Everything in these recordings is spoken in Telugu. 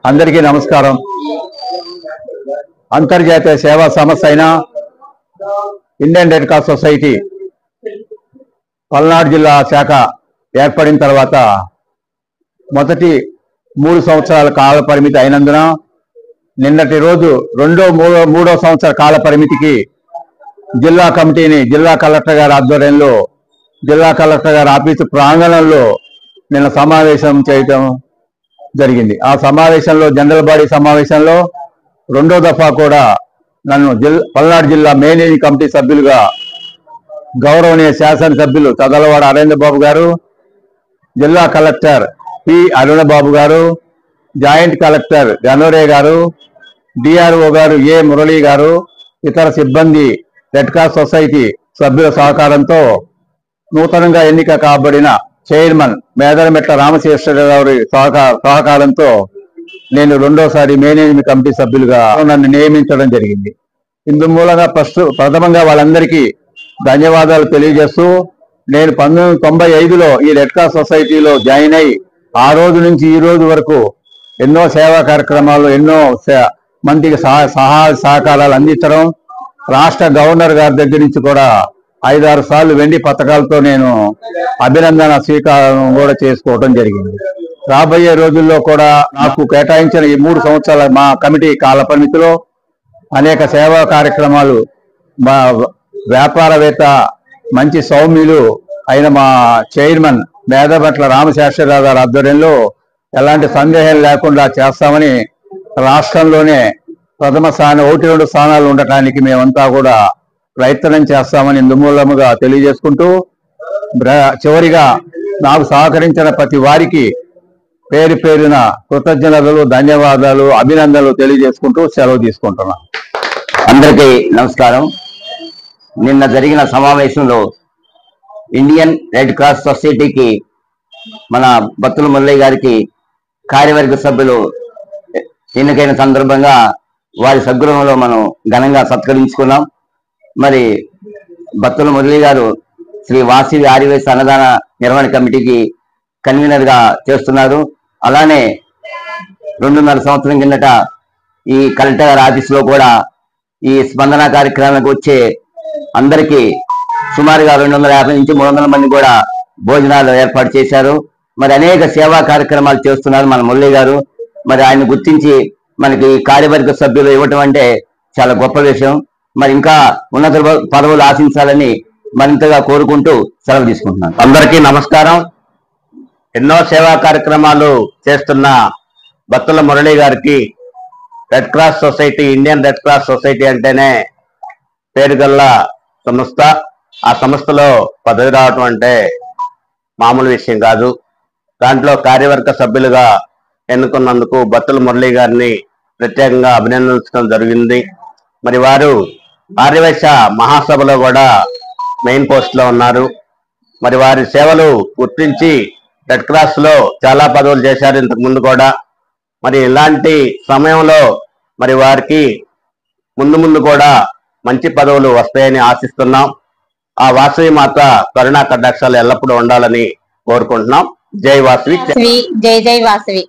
అందరికీ నమస్కారం. అంతర్జాతీయ సేవా సంస్థ అయిన Indian red cross society Palnadu జిల్లా శాఖ ఏర్పడిన తర్వాత మొదటి 3 సంవత్సరాల కాల పరిమితి అయినందున నిన్నటి రోజు మూడో సంవత్సర కాల పరిమితికి జిల్లా కమిటీని జిల్లా కలెక్టర్ గారి ఆధ్వర్యంలో జిల్లా కలెక్టర్ గారి ఆఫీసు ప్రాంగణంలో నిన్న సమావేశం చేయడం జరిగింది. ఆ సమావేశంలో జనరల్ బాడీ సమావేశంలో రెండో దఫా కూడా నన్ను పల్నాడు జిల్లా మేనేజింగ్ కమిటీ సభ్యులుగా గౌరవనీయ శాసనసభ్యులు తదలవాడ అరవింద్ బాబు గారు, జిల్లా కలెక్టర్ పి అరుణబాబు గారు, జాయింట్ కలెక్టర్ గనోరే గారు, డిఆర్ఓ గారు ఏ మురళి గారు, ఇతర సిబ్బంది, రెడ్ క్రాస్ సొసైటీ సభ్యుల సహకారంతో నూతనంగా ఎన్నిక కాబడిన చైర్మన్ మేదరమెట్ల రామశేషరావు గారి సహకారంతో నేను రెండోసారి మేనేజ్మెంట్ కమిటీ సభ్యులుగా నన్ను నియమించడం జరిగింది. ఇందు మూలంగా ప్రథమంగా వాళ్ళందరికీ ధన్యవాదాలు తెలియజేస్తూ, నేను 1995లో ఈ రెడ్ క్రాస్ సొసైటీలో జాయిన్ అయి ఆ రోజు నుంచి ఈ రోజు వరకు ఎన్నో సేవా కార్యక్రమాలు, ఎన్నో మందికి సహాయ సహకారాలు అందించడం, రాష్ట్ర గవర్నర్ గారి దగ్గర నుంచి కూడా 5-6 సార్లు వెండి పథకాలతో నేను అభినందన స్వీకారం కూడా చేసుకోవడం జరిగింది. రాబోయే రోజుల్లో కూడా నాకు కేటాయించిన ఈ 3 సంవత్సరాల మా కమిటీ కాల పరిమితిలో అనేక సేవా కార్యక్రమాలు, మా వ్యాపారవేత్త మంచి సౌమ్యులు అయిన మా చైర్మన్ మేదరమెట్ల రామశేషరావు గారి ఆధ్వర్యంలో ఎలాంటి సందేహం లేకుండా చేస్తామని, రాష్ట్రంలోనే ప్రథమ స్థానం 1-2 స్థానాలు ఉండటానికి మేమంతా కూడా ప్రయత్నం చేస్తామని ఇందుమూలముగా తెలియజేసుకుంటూ, చివరిగా నాకు సహకరించిన ప్రతి వారికి పేరు పేరున కృతజ్ఞతలు, ధన్యవాదాలు, అభినందనలు తెలియజేసుకుంటూ సెలవు తీసుకుంటున్నాను. అందరికీ నమస్కారం. నిన్న జరిగిన సమావేశంలో ఇండియన్ రెడ్ క్రాస్ సొసైటీకి మన బత్తుల మురళి గారికి కార్యవర్గ సభ్యులు ఎన్నికైన సందర్భంగా వారి సద్గృహంలో మనం ఘనంగా సత్కరించుకున్నాం. మరి బత్తుల మురళి గారు శ్రీ వాసవి ఆర్యవేశ అన్నదాన నిర్వహణ కమిటీకి కన్వీనర్ గా చేస్తున్నారు. అలానే 2.5 సంవత్సరం కిందట ఈ కలెక్టర్ గారి ఆఫీసులో కూడా ఈ స్పందన కార్యక్రమానికి వచ్చే అందరికీ సుమారుగా 250 నుంచి 300 మంది కూడా భోజనాలు ఏర్పాటు చేశారు. మరి అనేక సేవా కార్యక్రమాలు చేస్తున్నారు మన మురళి గారు. మరి ఆయన గుర్తించి మనకి కార్యవర్గ సభ్యులు ఇవ్వటం అంటే చాలా గొప్ప విషయం. మరి ఇంకా ఉన్నత పదవులు ఆశించాలని మరింతగా కోరుకుంటూ సెలవు తీసుకుంటున్నాను. అందరికీ నమస్కారం. ఎన్నో సేవా కార్యక్రమాలు చేస్తున్న బత్తుల మురళి గారికి red cross society, Indian red cross society అంటేనే పేరుగల్ల సంస్థ. ఆ సంస్థలో పదవి రావటం అంటే మామూలు విషయం కాదు. దాంట్లో కార్యవర్గ సభ్యులుగా ఎన్నుకున్నందుకు బత్తుల మురళి గారిని ప్రత్యేకంగా అభినందించడం జరిగింది. మరి వారు ఆర్యవైశ్య మహాసభలో కూడా మెయిన్ పోస్ట్ లో ఉన్నారు. మరి వారి సేవలు గుర్తించి రెడ్ క్రాస్ లో చాలా పదవులు చేశారు ఇంతకు ముందు కూడా. మరి ఇలాంటి సమయంలో మరి వారికి ముందు కూడా మంచి పదవులు వస్తాయని ఆశిస్తున్నాం. ఆ వాసవి మాత కరుణా కటాక్షాలు ఎల్లప్పుడూ ఉండాలని కోరుకుంటున్నాం. జై వాసవి, జై జై వాసవి.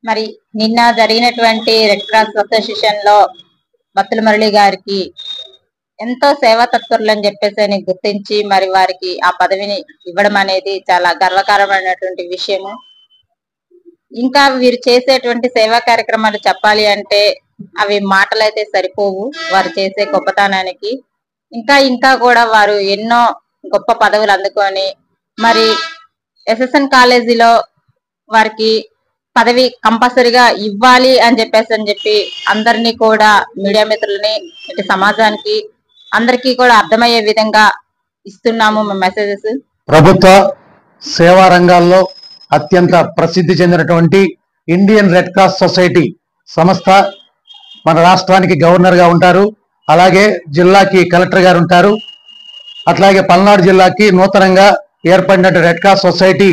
మరి నిన్న జరిగినటువంటి రెడ్ క్రాస్ అసోసియేషన్ లో బత్తుల మురళి గారికి ఎంతో సేవా తత్పరులు అని చెప్పేసి గుర్తించి మరి వారికి ఆ పదవిని ఇవ్వడం అనేది చాలా గర్వకారమైనటువంటి విషయము. ఇంకా వీరు చేసేటువంటి సేవా కార్యక్రమాలు చెప్పాలి అంటే అవి మాటలైతే సరిపోవు. వారు చేసే గొప్పతనానికి ఇంకా కూడా వారు ఎన్నో గొప్ప పదవులు అందుకొని మరి ఎస్ఎస్ఎన్ కాలేజీలో వారికి పదవి కంపల్సరిగా ఇవ్వాలి అని చెప్పి అందరినీ కూడా, మీడియా మిత్రులని, ఇటు సమాజానికి అందరికీ కూడా అర్థమయ్యే విధంగా ఇస్తున్నాము మెసేజెస్. ప్రభుత్వ సేవా రంగాల్లో అత్యంత ప్రసిద్ధి చెందినటువంటి ఇండియన్ రెడ్ క్రాస్ సొసైటీ సంస్థ మన రాష్ట్రానికి గవర్నర్ గా ఉంటారు. అలాగే జిల్లాకి కలెక్టర్ గారు ఉంటారు. అట్లాగే పల్నాడు జిల్లాకి నూతనంగా ఏర్పడిన రెడ్ క్రాస్ సొసైటీ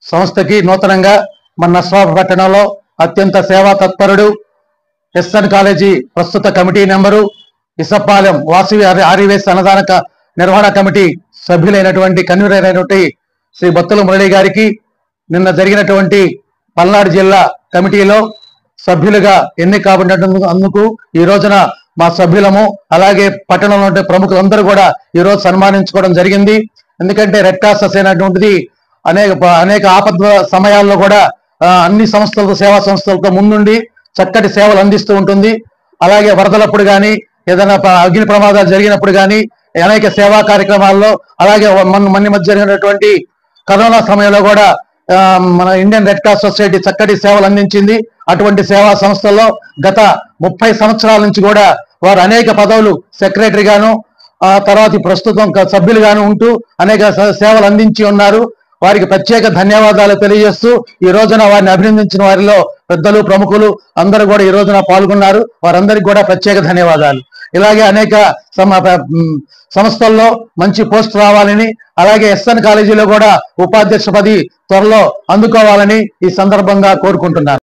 సంస్థకి నూతనంగా మన నర్సాపట్నంలో అత్యంత సేవా తత్పరుడు, ఎస్ఎన్ కాలేజీ ప్రస్తుత కమిటీ నెంబరు, ఇసపాలెం వాసవి ఆర్యవేశ అన్నదాన నిర్వహణ కమిటీ సభ్యులైనటువంటి కన్వీనర్ అయినటువంటి శ్రీ బత్తుల మురళి గారికి నిన్న జరిగినటువంటి పల్నాడు జిల్లా కమిటీలో సభ్యులుగా ఎన్నిక కాబడినందుకు ఈ రోజున మా సభ్యులము అలాగే పట్టణంలో ఉండే ప్రముఖులందరూ కూడా ఈ రోజు సన్మానించుకోవడం జరిగింది. ఎందుకంటే రెడ్ క్రాస్ అనేటువంటిది అనేక ఆపద సమయాల్లో కూడా అన్ని సంస్థలతో సేవా సంస్థలతో ముందుండి చక్కటి సేవలు అందిస్తూ ఉంటుంది. అలాగే వరదలప్పుడు కానీ ఏదైనా అగ్ని ప్రమాదాలు జరిగినప్పుడు కానీ అనేక సేవా కార్యక్రమాల్లో అలాగే మన మధ్య జరిగినటువంటి కరోనా సమయంలో కూడా మన ఇండియన్ రెడ్ క్రాస్ సొసైటీ చక్కటి సేవలు అందించింది. అటువంటి సేవా సంస్థల్లో గత 30 సంవత్సరాల నుంచి కూడా వారు అనేక పదవులు సెక్రటరీ గాను తర్వాత ప్రస్తుతం సభ్యులుగాను ఉంటూ అనేక సేవలు అందించి ఉన్నారు. వారికి ప్రత్యేక ధన్యవాదాలు తెలియజేస్తూ ఈ రోజున వారిని అభినందించిన వారిలో పెద్దలు ప్రముఖులు అందరూ కూడా ఈ రోజున పాల్గొన్నారు. వారందరికీ కూడా ప్రత్యేక ధన్యవాదాలు. ఇలాగే అనేక సంస్థల్లో మంచి పోస్ట్ రావాలని అలాగే ఎస్ఎన్ కాలేజీలో కూడా ఉపాధ్యక్ష పదవి త్వరలో అందుకోవాలని ఈ సందర్భంగా కోరుకుంటున్నారు.